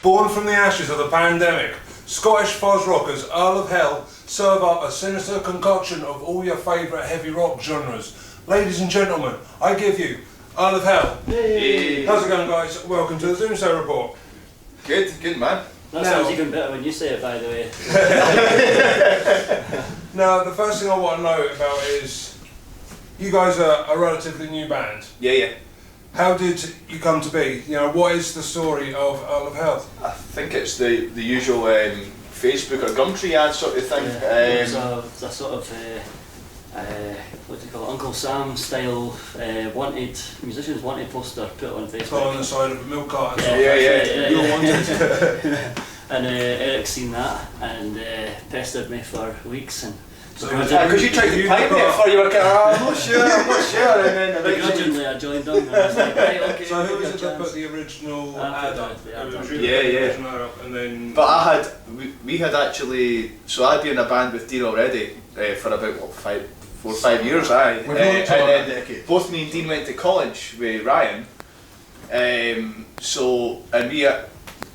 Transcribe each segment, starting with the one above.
Born from the ashes of the pandemic, Scottish Fuzz rockers Earl of Hell serve up a sinister concoction of all your favourite heavy rock genres. Ladies and gentlemen, I give you Earl of Hell. Hey. How's it going, guys? Welcome to the Doomsday Report. Good man. That sounds even better when you say it, by the way. Now, the first thing I want to know about is, you guys are a relatively new band. Yeah. How did you come to be? You know, what is the story of Earl of Hell? I think it's the usual Facebook or Gumtree ad sort of thing. It's a sort of, what do you call it, Uncle Sam style musicians wanted poster put on Facebook. Put on the side of a milk cart. Yeah. You're wanted. And Eric's seen that and pestered me for weeks. And so because you tried to pipe me before you were kind of, I'm not sure, and then begrudgingly I joined them and I was like, right, okay. So who was it that put the original ad up? Yeah. And then... But we had actually, so I'd been in a band with Dean already for about, 4 or 5 years, and then both me and Dean went to college with Ryan, and we,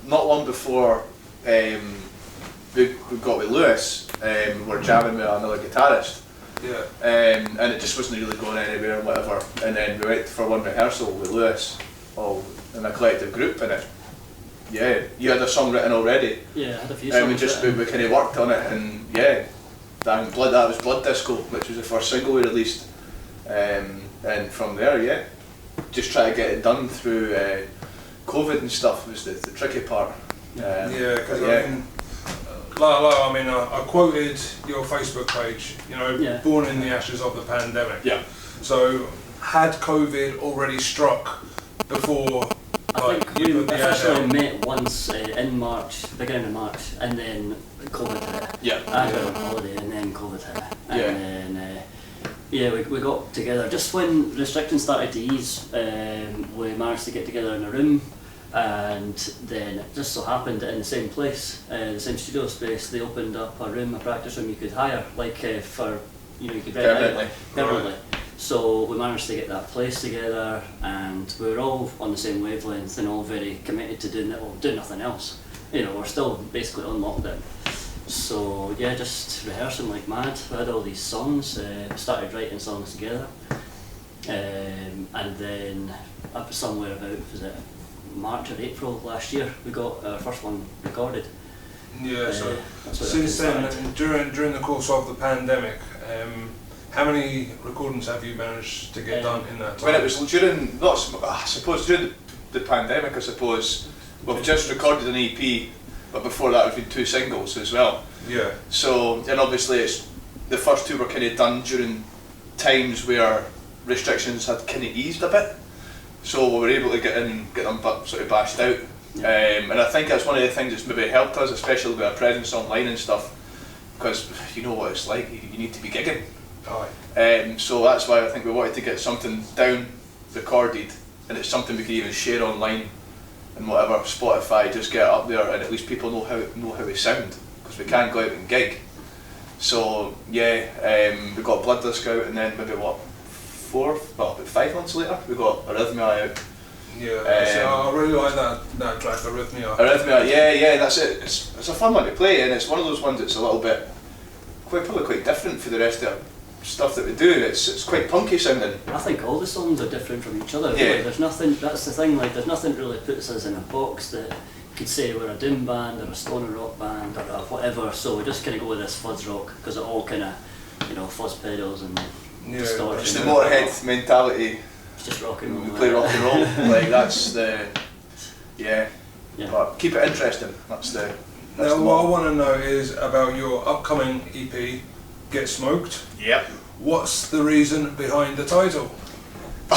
not long before we got with Lewis, we were jamming with another guitarist, and it just wasn't really going anywhere and whatever, and then we went for one rehearsal with Lewis, all in a collective group, and you had a song written already, I had a few songs and we kind of worked on it, and that was Blood Disco, which was the first single we released, and from there, just try to get it done through COVID and stuff was the tricky part. Because I mean, I quoted your Facebook page, you know, born in the ashes of the pandemic. Yeah. So, had COVID already struck before? I think we officially met once in March, beginning of March, and then COVID hit. Yeah. I went on holiday and then COVID hit. And then, we got together. Just when restrictions started to ease, we managed to get together in a room, and then it just so happened that in the same place, the same studio space, they opened up a room, a practice room you could hire, for, you could rent out permanently. So we managed to get that place together, and we were all on the same wavelength and all very committed to doing nothing else. You know, we're still basically on lockdown. So just rehearsing like mad. We had all these songs, started writing songs together, and then up somewhere about, was it March or April last year, we got our first one recorded. Yeah, so since then, and during the course of the pandemic, how many recordings have you managed to get done in that time? When it was during, during the pandemic, we've just recorded an EP, but before that we've been 2 singles as well. Yeah. So, and obviously it's, the first 2 were kind of done during times where restrictions had kind of eased a bit. So we were able to get them sort of bashed out. And I think that's one of the things that's maybe helped us, especially with our presence online and stuff, because you know what it's like, you need to be gigging. So that's why I think we wanted to get something down, recorded, and it's something we can even share online and whatever, Spotify, just get it up there, and at least people know how we sound, because we can't go out and gig. So we got Blood Disco out, and then maybe about 5 months later we got Arrhythmia out. I really like that track, Arrhythmia. Arrhythmia, that's it. It's a fun one to play, and it's one of those ones that's a little bit probably quite different for the rest of the stuff that we do. It's quite punky sounding. I think all the songs are different from each other. Yeah. Really. There's nothing. That's the thing. Like, there's nothing really puts us in a box that you could say we're a doom band or a stoner rock band or whatever. So we just kind of go with this fuzz rock because it all kind of fuzz pedals and distortion. It's the Motorhead mentality. It's just rock and roll. We play rock and roll. Like that's the But keep it interesting. That's the. Now, what I want to know is about your upcoming EP, Get Smoked. Yep. What's the reason behind the title? So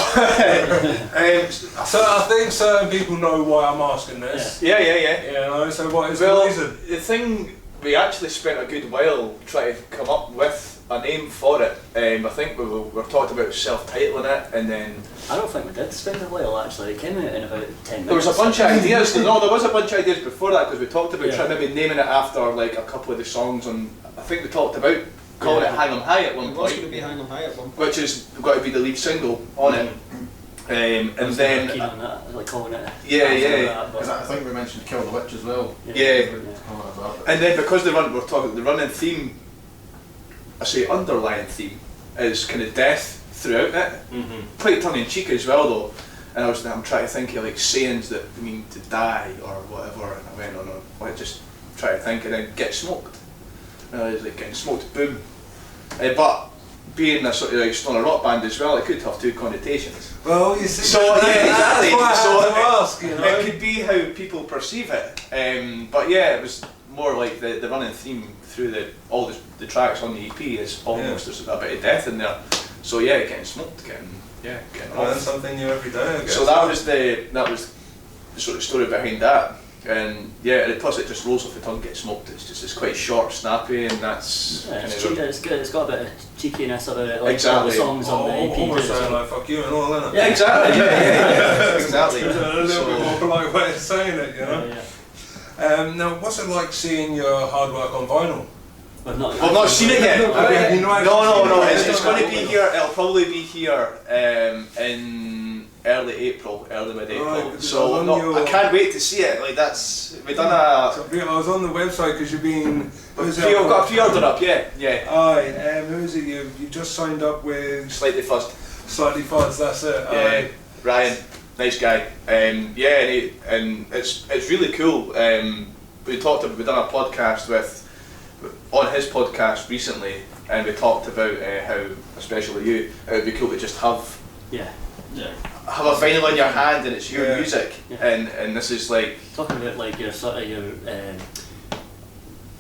I think certain people know why I'm asking this. Yeah. So what is the reason? The thing, we actually spent a good while trying to come up with a name for it. I think we were talking about self-titling it, and then I don't think we did spend a while actually. It came out in about 10 minutes. There was a bunch of ideas. No, there was a bunch of ideas before that, because we talked about trying maybe naming it after like a couple of the songs on. I think we talked about calling it Hang 'em High at one point. It was going to be Hang 'em High at one point. Which is got to be the lead single on it. And I was then keen on that, like calling it. Yeah. Because I think we mentioned Kill the Witch as well. Yeah. Oh, And then because we're talking the running theme, I say underlying theme is kind of death throughout it. Quite tongue in cheek as well though. And I'm trying to think of like sayings that mean to die or whatever, and I went on like just try to think, and then get smoked. And I was like getting smoked, boom. But being a sort of like stoner rock band as well, it could have two connotations. Well, you see, So yeah, exactly. that's why I So had to ask, you know. it could be how people perceive it. But yeah, it was more like the running theme through all the tracks on the EP is almost there's a bit of death in there. So yeah, getting smoked, getting Learn off. something new every day, I guess. So that was the sort of story behind that. And yeah, and plus it just rolls off the tongue, get smoked. It's quite short, snappy, and that's Yeah, it's, kind of it's good. It's got a bit of cheekiness about it, like Exactly. all the songs on the EP. Almost do, sound so- like fuck you and all, innit? yeah, exactly. Yeah, exactly. A little So- bit more polite way of saying it, you know. Yeah. Now, what's it like seeing your hard work on vinyl? We've not, I've not seen it yet. Okay, you know, No. actually- It's going to be here. It'll probably be here in early mid-April. Right, 'cause I So was on no, your- I can't wait to see it. Like we've done a. So, I was on the website because you've been. I've got a pre-order up. Yeah. Aye, who is it? You just signed up with Slightly fuzzed. Slightly Fuzz. That's it. Yeah. Aye. Ryan, nice guy. Yeah, and it's really cool. We've done a podcast on his podcast recently, and we talked about how, especially you, it would be cool to just have Yeah. a vinyl in your hand and it's your Yeah. music, Yeah. and this is like Talking about like your sort of your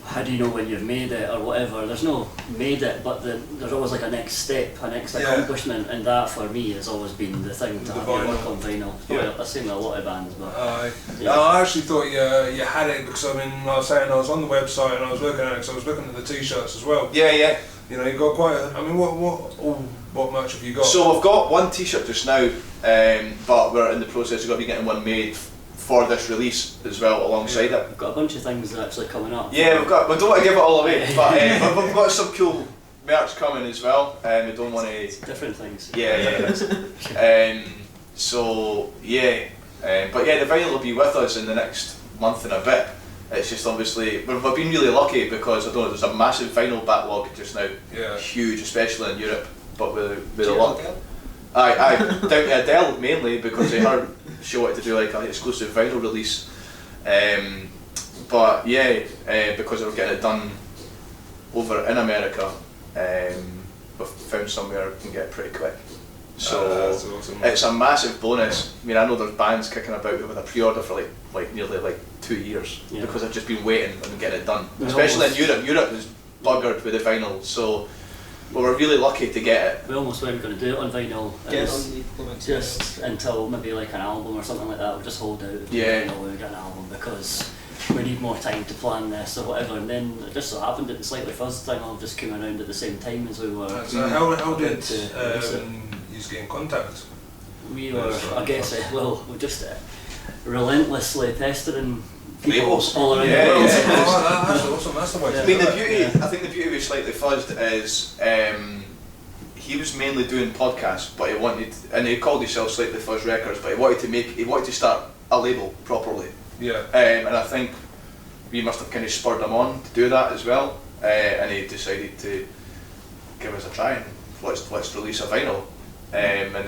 how do you know when you've made it or whatever? There's no made it, but there's always like a next step, a next accomplishment, and that for me has always been the thing to The have your vinyl. work on vinyl. Yeah. Well, I've seen a lot of bands, but Yeah. I actually thought you had it because I was saying I was on the website and I was looking at it because I was looking at the t-shirts as well. yeah. You know, you got quite. What much have you got? So I've got one T-shirt just now, but we're in the process of going to be getting one made for this release as well alongside it. we've got a bunch of things that are actually coming up. Yeah, we don't want to give it all away, but we've got some cool merch coming as well, and we don't want to. Different things. Yeah. So yeah, but yeah, the vinyl will be with us in the next month and a bit. It's just obviously we've been really lucky because I don't know, there's a massive vinyl backlog just now, Yeah. huge, especially in Europe. But with a lot. Aye, down to Adele mainly because she wanted to do like an exclusive vinyl release. But yeah, because we're getting it done over in America, we've found somewhere we can get it pretty quick. So that's awesome. it's a massive bonus. I mean, I know there's bands kicking about with a pre-order for like nearly 2 years because I've just been waiting and getting it done. Especially in Europe. Europe is buggered with the vinyl, so we're really lucky to get it. We almost weren't going to do it on vinyl. It Get was on the implements. just until maybe like an album or something like that. We'll just hold out Yeah. vinyl when we get an album because we need more time to plan this or whatever. And then it just so happened that the Slightly Fuzz thing all just came around at the same time as we were. So how did about to release it. you get in contact? We were, I guess, we're just relentlessly pestering people Labels. all around Yeah, the world. yeah. Oh, that's awesome. That's the way to I mean, do the it. beauty. I think the beauty with Slightly Fuzzed is he was mainly doing podcasts, but he called himself Slightly Fuzzed Records, but he wanted to start a label properly. Yeah. And I think we must have kind of spurred him on to do that as well, and he decided to give us a try and let's release a vinyl. And now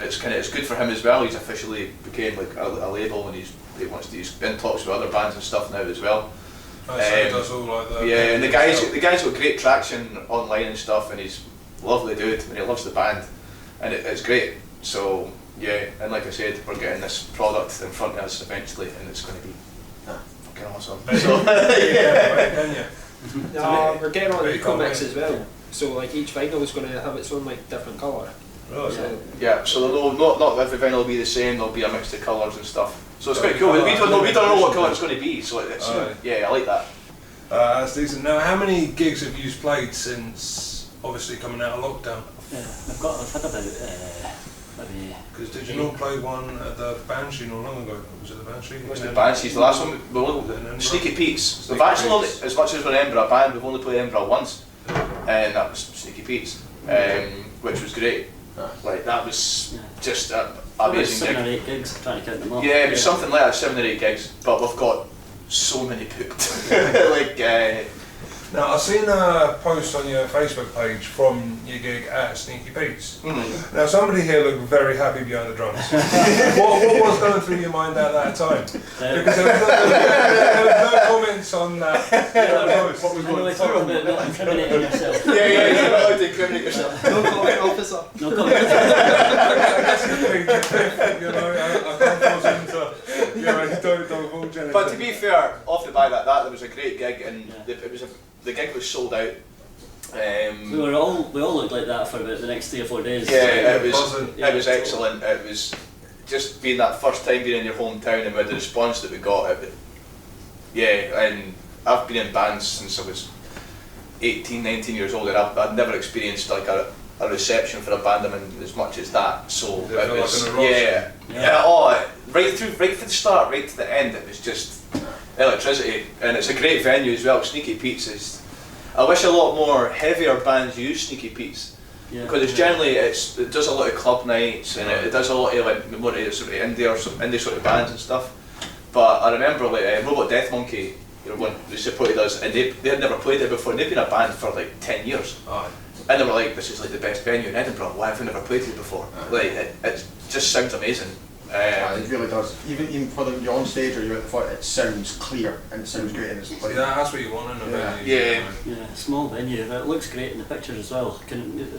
it's good for him as well. He's officially became like a label, and he's in talks with other bands and stuff now as well. So he does all like that. Yeah, and the guy's got great traction online and stuff, and he's a lovely dude, and he loves the band, and it's great. So yeah, and like I said, we're getting this product in front of us eventually, and it's going to be fucking awesome. So Yeah, can you? We're getting on Very eco mix cool, as well. So like each vinyl is going to have its own like different colour. Really? So yeah, so not every vinyl will be the same. There'll be a mix of colours and stuff. So it's quite cool. We don't know what colour it's going to be, so it's yeah, I like that. That's decent. Now, how many gigs have you played since obviously coming out of lockdown? Yeah, I've had about maybe. Because did you not play one at the Banshee not long ago? Was it the Banshee? What's the Banshees? The last one, Sneaky Pete's. We've actually only, as much as we're an Edinburgh band, we've only played Edinburgh once, and that was Sneaky Pete's, which was great. Like that was just amazing 7 or gig. 8 gigs, I'm trying to count them up. Yeah, it was something like that, 7 or 8 gigs, but we've got so many booked. Like, Now, I've seen a post on your Facebook page from your gig at Sneaky Pete's. Now, somebody here looked very happy behind the drums. what was going through your mind at that time? Because there was no comments on that post. I know we talked about not incriminating yourself. yeah, you're not allowed to incriminate yourself. No comment, officer. No comment. I guess the thing, you know, I can't force him to, you know, don't divulge anything. But to be fair, off the back of that was a great gig, and the gig was sold out. We all looked like that for about the next 3 or 4 days. Yeah, it was excellent. It was just being that first time being in your hometown and with the response that we got. And I've been in bands since I was 18, 19 years old, and I've never experienced like a reception for a band I'm in as much as that. So it was, right from the start, right to the end, it was just electricity, and it's a great venue as well. Sneaky Pete's is. I wish a lot more heavier bands use Sneaky Pete's, because it's generally it does a lot of club nights, and it does a lot of like more sort of indie sort of bands and stuff. But I remember like Robot Death Monkey, when they supported us, and they had never played there before, and they've been a band for like 10 years. And they were like, this is like the best venue in Edinburgh, why have we never played here before? Like it just sounds amazing. It really does. Even for you're on stage or you're at the front, it sounds clear and it sounds great and it's like. Yeah, that's what you want in a venue. Yeah, small venue. It looks great in the pictures as well.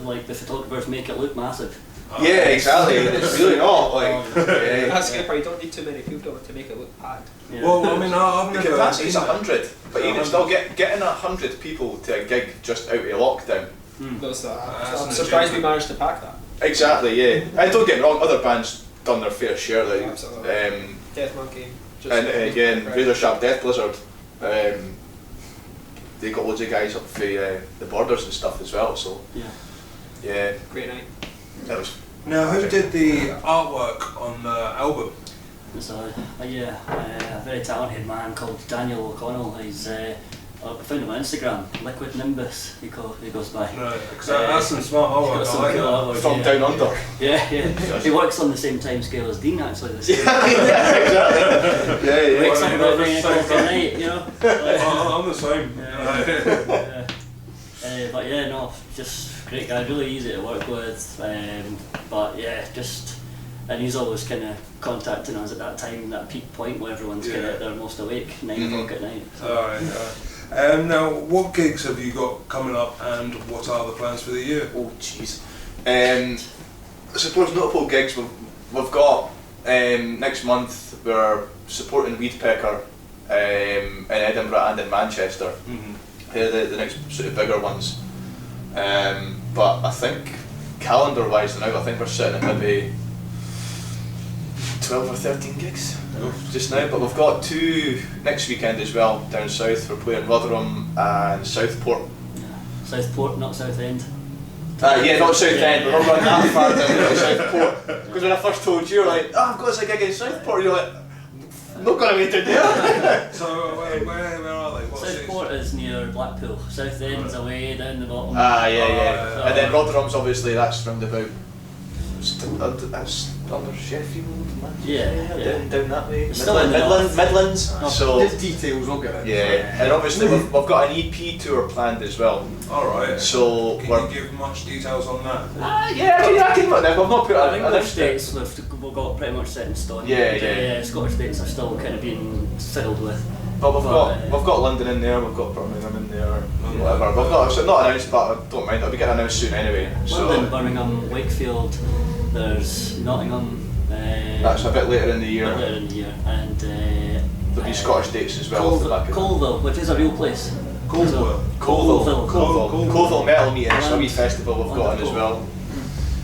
Like the photographers make it look massive. Yeah, exactly. It's really not like. That's the good part, you don't need too many people to make it look packed. Yeah. Well, I mean, I've The never capacity is seen 100, but even still getting 100 people to a gig just out of lockdown. I'm surprised we managed to pack that. Exactly, yeah. And don't get me wrong, other bands done their fair share. Like, Absolutely. Death Monkey. and again, Razor Sharp Death Blizzard. They got loads of guys up for the borders and stuff as well. So yeah, Great night. that was. Now, who did the artwork on the album? So a very talented man called Daniel O'Connell. He's I found him on Instagram, Liquid Nimbus. He goes by. Right, because that's some smart artwork. Got I some like cool that. artwork, From Down Under. Yeah. He works on the same time scale as Dean actually. This year. Exactly. Yeah. Wakes up about 9 o'clock at night, you know. I'm the same. But yeah, no, just great guy, really easy to work with. But yeah, and he's always kind of contacting us at that time, that peak point where everyone's kind of at their most awake, 9 o'clock at night. So. Alright. Now, what gigs have you got coming up, and what are the plans for the year? Oh jeez. I suppose notable gigs we've got next month. We're supporting Weedpecker in Edinburgh and in Manchester. They're the next sort of bigger ones. But I think calendar-wise now, I think we're sitting at maybe 12 or 13 gigs just now, but we've got 2 next weekend as well down south. We're playing Rotherham and Southport. Southport, not Southend. Yeah, not Southend, we're not running that far down to Southport. Because when I first told you, you're like, I've got a gig in Southport, you're like, I'm not going to make it there. So, where are they? What Southport is near Blackpool, Southend's away down the bottom. Yeah. And then Rotherham's obviously, that's round about, that's under Sheffield, down that way. Still in the Midlands. So There's details, we'll get it. yeah, and obviously we've got an EP tour planned as well. Alright. So Can you give much details on that? I can. I've not put I think an English dates we've got pretty much set in stone. Yeah. Scottish dates are still kind of being fiddled with. But we've got London in there, we've got Birmingham in there, whatever. We've got it's not announced, but I don't mind. It'll be getting announced soon anyway. London, Birmingham, Wakefield. There's Nottingham. That's a bit later in the year. And there'll be Scottish dates as well. Colville, which is a real place. Colville. Colville Metal Meeting, it's a wee festival we've got in as well.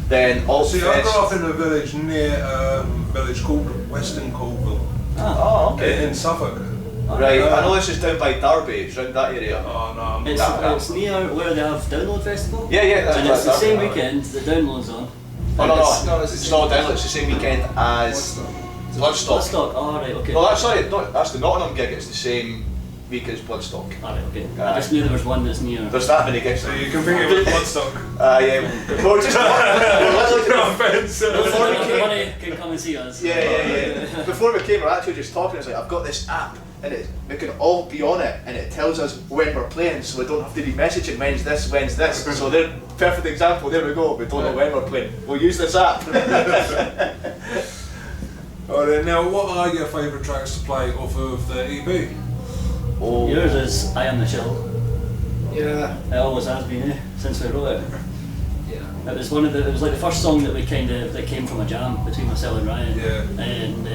Then See, I grew up in a village near village called Western Colville. Oh, okay. In Suffolk. Right, I know this is down by Derby, it's around that area. Oh no, I'm It's near where they have Download Festival. Yeah, And it's the that's same Derby. weekend that Download's on. Oh no, it's not down, it's the same weekend as Bloodstock. Bloodstock, right, okay. Well, that's the Nottingham gig, it's the same Mika's Bloodstock. Alright, okay. I just knew there was one that's near. There's that many gigs. So you can think it with Bloodstock. Yeah. We're just No offence. Before everybody can come and see us. Yeah. Before we came, we're actually just talking. It's like I've got this app, and we can all be on it, and it tells us when we're playing, so we don't have to be messaging when's this. So they're perfect example. There we go. We don't know when we're playing. We'll use this app. Alright, now what are your favourite tracks to play off of the EP? Yours is I Am the Chill. Yeah. It always has been, since we wrote it. Yeah. It was it was like the first song that that came from a jam between myself and Ryan. Yeah. And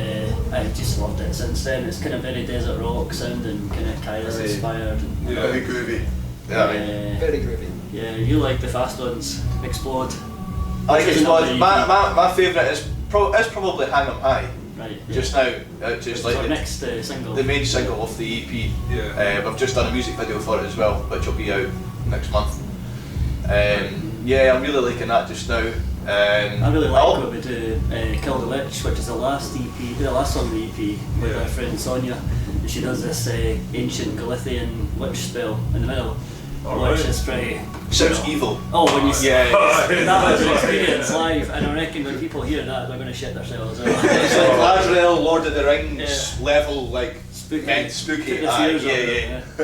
I just loved it since then. It's kind of very desert rock sounding, kind of Kairos inspired. And, Yeah. Very groovy. Very groovy. Yeah, you like the fast ones, Explode. I think Which is it's not one. the My favourite is probably Hang 'em High. Right. Yeah. Just now, just It's like our the, next single. the main single off the EP. Yeah. I've just done a music video for it as well, which will be out next month. Yeah, I'm really liking that just now. I really like when we do Kill the Witch, which is the last EP, the last song of the EP with Yeah. our friend Sonia, and she does this ancient Galician witch spell in the middle, Alright. which is pretty. Sounds evil. Oh, when you see Yeah. that was an experience live, and I reckon when people hear that, they're going to shit themselves. It's like Gladriel, Lord of the Rings level, like Spooky. meant spooky. Took the fears Yeah. off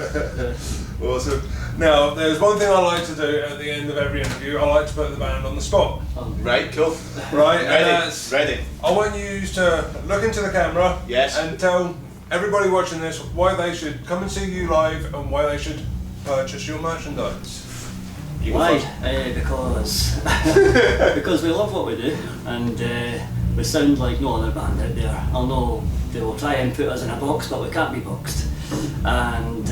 it, Awesome. Now, there's one thing I like to do at the end of every interview. I like to put the band on the spot. Right, cool. Right? And Ready. that's, Ready. I want you to look into the camera Yes. and tell everybody watching this why they should come and see you live and why they should purchase your merchandise. You go Why? first. Because we love what we do, and we sound like no other band out there. I'll know they will try and put us in a box, but we can't be boxed. And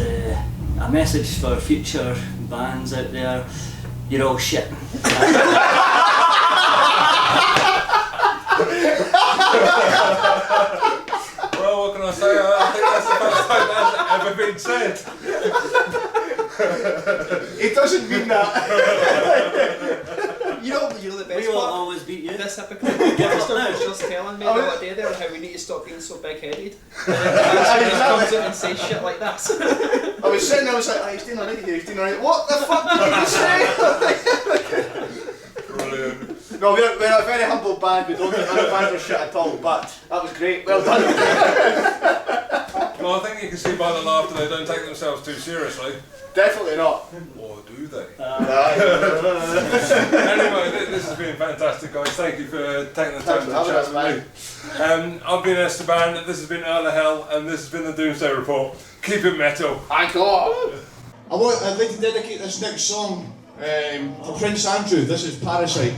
a message for future bands out there: you're all shit. Well, what can I say? I think that's the best time that's ever been said. It doesn't mean that. You know the best We will part? always beat you. This hypocrite Gaffer was just telling me the other day there how we need to stop being so big-headed. And then he comes out and says shit like this. I was sitting there, I was like, he's doing alright here, he's doing alright. What the fuck did you say? Brilliant. No, we're a very humble band, we don't think other bands are shit at all, but that was great, well done. Well, I think you can see by the laughter they don't take themselves too seriously. Definitely not. Or do they? Aye. Anyway, this has been fantastic, guys. Thank you for taking the time to Thanks for chat having with me. I've been Esteban, this has been Earl of Hell, and this has been the Doomsday Report. Keep it metal. Thank God. I'd like to dedicate this next song to Prince Andrew. This is Parasite.